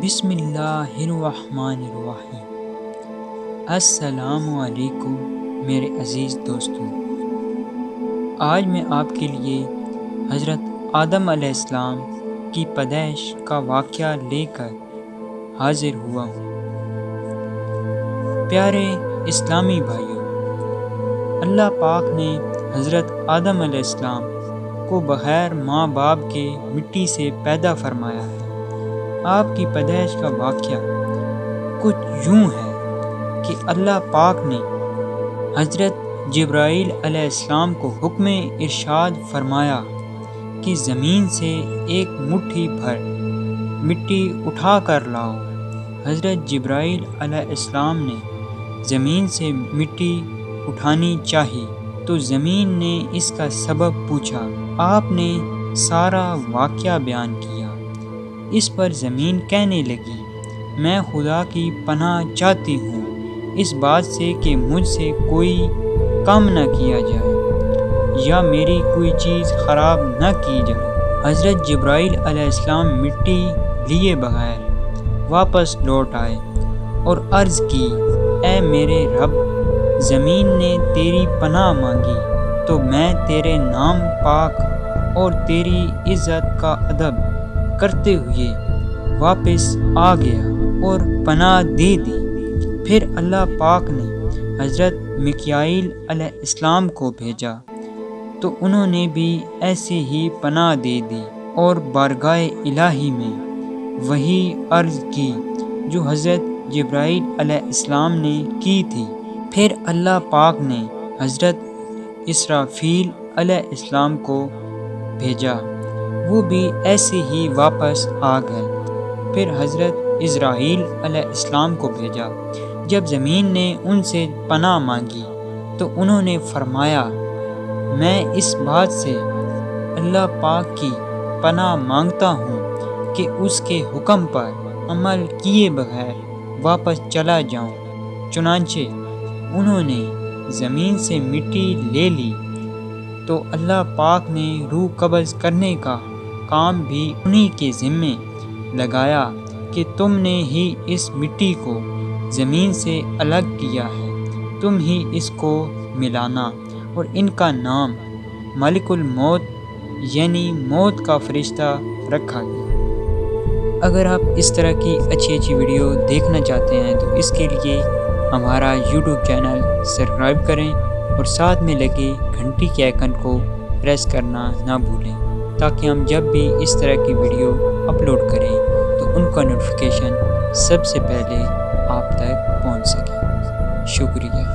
بسم اللہ الرحمن الرحیم۔ السلام علیکم میرے عزیز دوستوں، آج میں آپ کے لیے حضرت آدم علیہ السلام کی پیدائش کا واقعہ لے کر حاضر ہوا ہوں۔ پیارے اسلامی بھائیوں، اللہ پاک نے حضرت آدم علیہ السلام کو بغیر ماں باپ کے مٹی سے پیدا فرمایا ہے۔ آپ کی پیدائش کا واقعہ کچھ یوں ہے کہ اللہ پاک نے حضرت جبرائیل علیہ السلام کو حکم ارشاد فرمایا کہ زمین سے ایک مٹھی بھر مٹی اٹھا کر لاؤ۔ حضرت جبرائیل علیہ السلام نے زمین سے مٹی اٹھانی چاہی تو زمین نے اس کا سبب پوچھا۔ آپ نے سارا واقعہ بیان کیا۔ اس پر زمین کہنے لگی، میں خدا کی پناہ چاہتی ہوں اس بات سے کہ مجھ سے کوئی کام نہ کیا جائے یا میری کوئی چیز خراب نہ کی جائے۔ حضرت جبرائیل علیہ السلام مٹی لیے بغیر واپس لوٹ آئے اور عرض کی، اے میرے رب، زمین نے تیری پناہ مانگی تو میں تیرے نام پاک اور تیری عزت کا ادب کرتے ہوئے واپس آ گیا اور پناہ دے دی۔ پھر اللہ پاک نے حضرت میکائیل علیہ السلام کو بھیجا تو انہوں نے بھی ایسے ہی پناہ دے دی اور بارگاہ الہی میں وہی عرض کی جو حضرت جبرائیل علیہ السلام نے کی تھی۔ پھر اللہ پاک نے حضرت اسرافیل علیہ السلام کو بھیجا، وہ بھی ایسے ہی واپس آ گئے۔ پھر حضرت عزرائیل علیہ السلام کو بھیجا۔ جب زمین نے ان سے پناہ مانگی تو انہوں نے فرمایا، میں اس بات سے اللہ پاک کی پناہ مانگتا ہوں کہ اس کے حکم پر عمل کیے بغیر واپس چلا جاؤں۔ چنانچہ انہوں نے زمین سے مٹی لے لی تو اللہ پاک نے روح قبض کرنے کا کام بھی انہی کے ذمے لگایا کہ تم نے ہی اس مٹی کو زمین سے الگ کیا ہے، تم ہی اس کو ملانا، اور ان کا نام ملک الموت یعنی موت کا فرشتہ رکھا گیا۔ اگر آپ اس طرح کی اچھی ویڈیو دیکھنا چاہتے ہیں تو اس کے لیے ہمارا یوٹیوب چینل سبسکرائب کریں اور ساتھ میں لگے گھنٹی کے آئیکن کو پریس کرنا نہ بھولیں تاکہ ہم جب بھی اس طرح کی ویڈیو اپلوڈ کریں تو ان کا نوٹیفیکیشن سب سے پہلے آپ تک پہنچ سکے۔ شکریہ۔